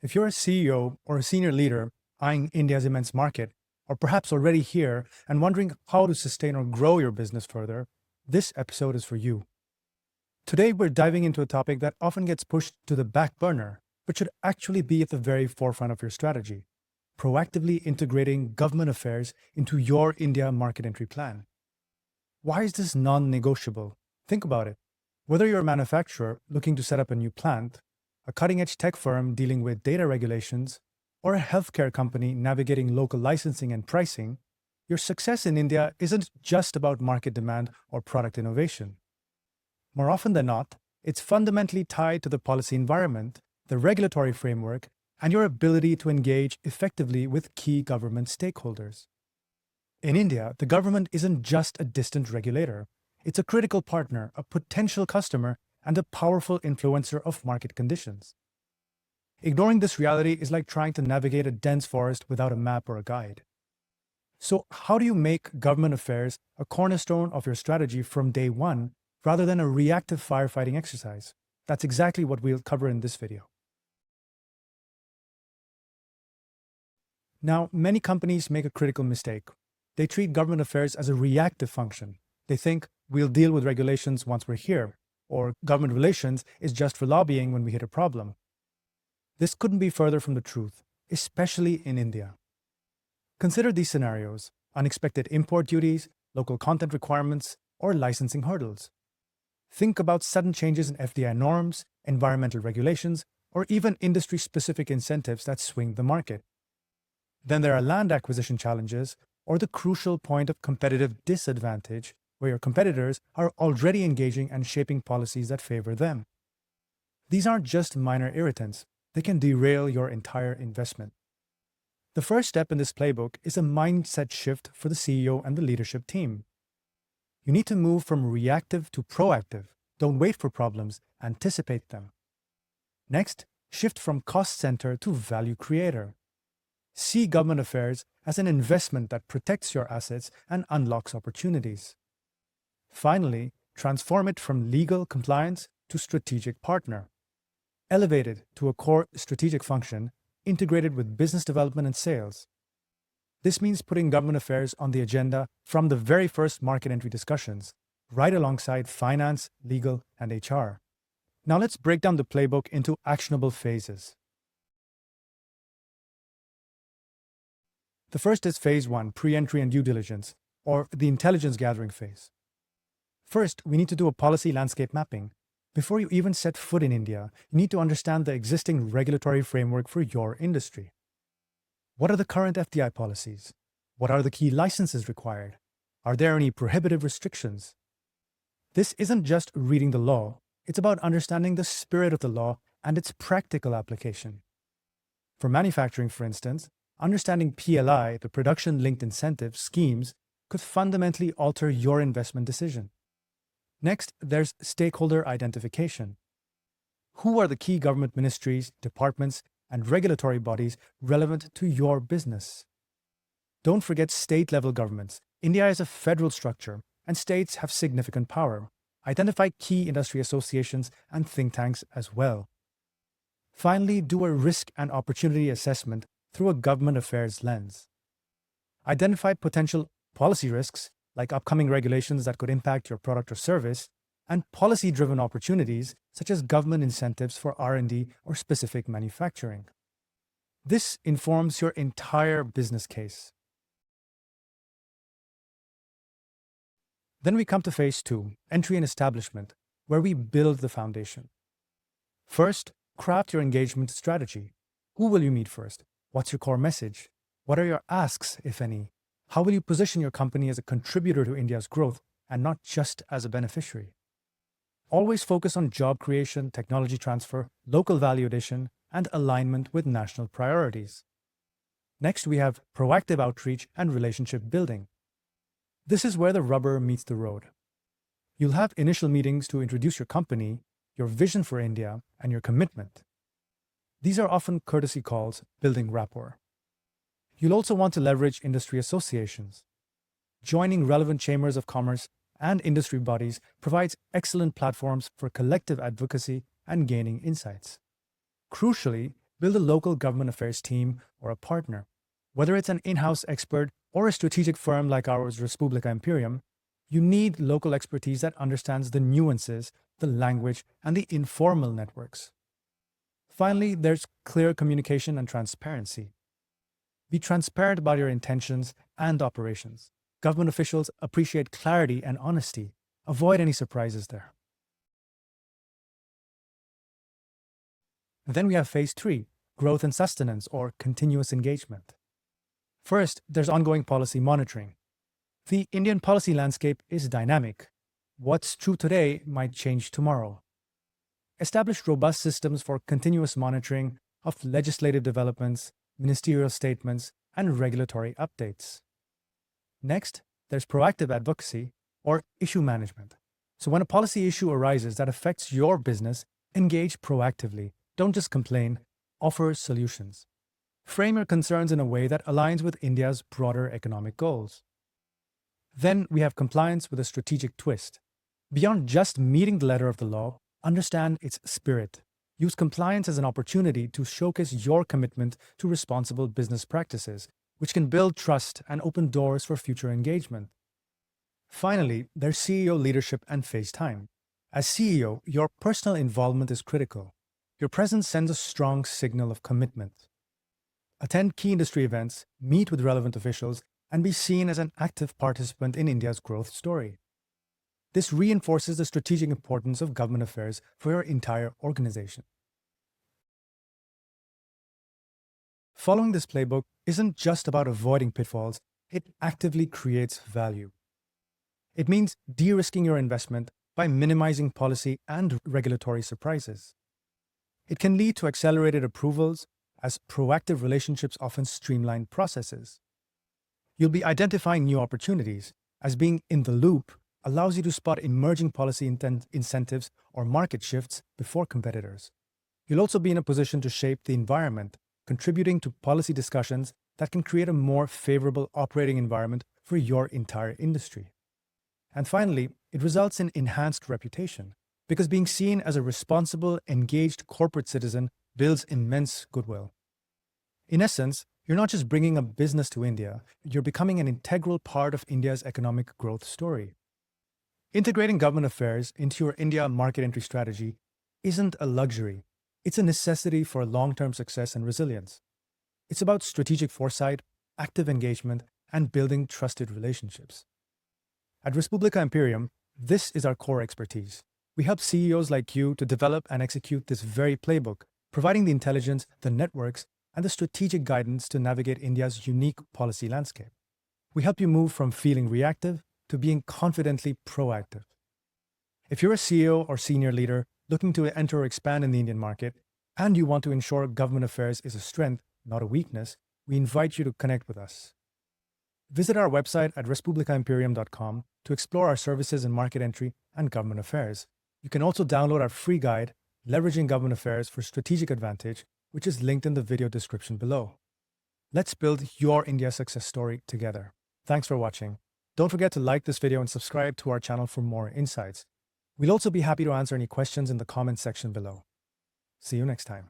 If you're a CEO or a senior leader eyeing India's immense market, or perhaps already here and wondering how to sustain or grow your business further, this episode is for you. Today, we're diving into a topic that often gets pushed to the back burner, but should actually be at the very forefront of your strategy: proactively integrating government affairs into your India market entry plan. Why is this non negotiable? Think about it. Whether you're a manufacturer looking to set up a new plant, a cutting edge tech firm dealing with data regulations, or a healthcare company navigating local licensing and pricing, your success in India isn't just about market demand or product innovation. More often than not, it's fundamentally tied to the policy environment, the regulatory framework, and your ability to engage effectively with key government stakeholders. In India, the government isn't just a distant regulator. It's a critical partner, a potential customer, and a powerful influencer of market conditions. Ignoring this reality is like trying to navigate a dense forest without a map or a guide. So, how do you make government affairs a cornerstone of your strategy from day one rather than a reactive firefighting exercise? That's exactly what we'll cover in this video. Now, many companies make a critical mistake. They treat government affairs as a reactive function. They think we'll deal with regulations once we're here, or government relations is just for lobbying when we hit a problem. This couldn't be further from the truth, especially in India. Consider these scenarios: unexpected import duties, local content requirements, or licensing hurdles. Think about sudden changes in FDI norms, environmental regulations, or even industry-specific incentives that swing the market. Then there are land acquisition challenges, or the crucial point of competitive disadvantage, where your competitors are already engaging and shaping policies that favor them. These aren't just minor irritants. They can derail your entire investment. The first step in this playbook is a mindset shift for the CEO and the leadership team. You need to move from reactive to proactive. Don't wait for problems, anticipate them. Next, shift from cost center to value creator. See government affairs as an investment that protects your assets and unlocks opportunities. Finally, transform it from legal compliance to strategic partner. Elevate it to a core strategic function integrated with business development and sales. This means putting government affairs on the agenda from the very first market entry discussions, right alongside finance, legal, and HR. Now let's break down the playbook into actionable phases. The first is phase 1, pre-entry and due diligence, or the intelligence gathering phase. First, we need to do a policy landscape mapping. Before you even set foot in India, you need to understand the existing regulatory framework for your industry. What are the current FDI policies? What are the key licenses required? Are there any prohibitive restrictions? This isn't just reading the law, it's about understanding the spirit of the law and its practical application. For manufacturing, for instance, understanding PLI, the production-linked incentive schemes, could fundamentally alter your investment decision. Next, there's stakeholder identification. Who are the key government ministries, departments, and regulatory bodies relevant to your business? Don't forget state-level governments. India is a federal structure, and states have significant power. Identify key industry associations and think tanks as well. Finally, do a risk and opportunity assessment through a government affairs lens. Identify potential policy risks, like upcoming regulations that could impact your product or service, and policy-driven opportunities, such as government incentives for R&D or specific manufacturing. This informs your entire business case. Then we come to phase 2, entry and establishment, where we build the foundation. First, craft your engagement strategy. Who will you meet first? What's your core message? What are your asks, if any? How will you position your company as a contributor to India's growth and not just as a beneficiary? Always focus on job creation, technology transfer, local value addition, and alignment with national priorities. Next, we have proactive outreach and relationship building. This is where the rubber meets the road. You'll have initial meetings to introduce your company, your vision for India, and your commitment. These are often courtesy calls, building rapport. You'll also want to leverage industry associations. Joining relevant chambers of commerce and industry bodies provides excellent platforms for collective advocacy and gaining insights. Crucially, build a local government affairs team or a partner. Whether it's an in-house expert or a strategic firm like ours, Respublica Imperium, you need local expertise that understands the nuances, the language, and the informal networks. Finally, there's clear communication and transparency. Be transparent about your intentions and operations. Government officials appreciate clarity and honesty. Avoid any surprises there. And then we have phase 3, growth and sustenance or continuous engagement. First, there's ongoing policy monitoring. The Indian policy landscape is dynamic. What's true today might change tomorrow. Establish robust systems for continuous monitoring of legislative developments, ministerial statements, and regulatory updates. Next, there's proactive advocacy or issue management. So when a policy issue arises that affects your business, engage proactively. Don't just complain, offer solutions. Frame your concerns in a way that aligns with India's broader economic goals. Then we have compliance with a strategic twist. Beyond just meeting the letter of the law, understand its spirit. Use compliance as an opportunity to showcase your commitment to responsible business practices, which can build trust and open doors for future engagement. Finally, there's CEO leadership and face time. As CEO, your personal involvement is critical. Your presence sends a strong signal of commitment. Attend key industry events, meet with relevant officials, and be seen as an active participant in India's growth story. This reinforces the strategic importance of government affairs for your entire organization. Following this playbook isn't just about avoiding pitfalls, it actively creates value. It means de-risking your investment by minimizing policy and regulatory surprises. It can lead to accelerated approvals, as proactive relationships often streamline processes. You'll be identifying new opportunities, as being in the loop allows you to spot emerging policy incentives or market shifts before competitors. You'll also be in a position to shape the environment, contributing to policy discussions that can create a more favorable operating environment for your entire industry. And finally, it results in enhanced reputation, because being seen as a responsible, engaged corporate citizen builds immense goodwill. In essence, you're not just bringing a business to India, you're becoming an integral part of India's economic growth story. Integrating government affairs into your India market entry strategy isn't a luxury, it's a necessity for long-term success and resilience. It's about strategic foresight, active engagement, and building trusted relationships. At Respublica Imperium, this is our core expertise. We help CEOs like you to develop and execute this very playbook, providing the intelligence, the networks, and the strategic guidance to navigate India's unique policy landscape. We help you move from feeling reactive to being confidently proactive. If you're a CEO or senior leader looking to enter or expand in the Indian market, and you want to ensure government affairs is a strength, not a weakness, we invite you to connect with us. Visit our website at respublicaimperium.com to explore our services in market entry and government affairs. You can also download our free guide, Leveraging Government Affairs for Strategic Advantage, which is linked in the video description below. Let's build your India success story together. Thanks for watching. Don't forget to like this video and subscribe to our channel for more insights. We'll also be happy to answer any questions in the comments section below. See you next time.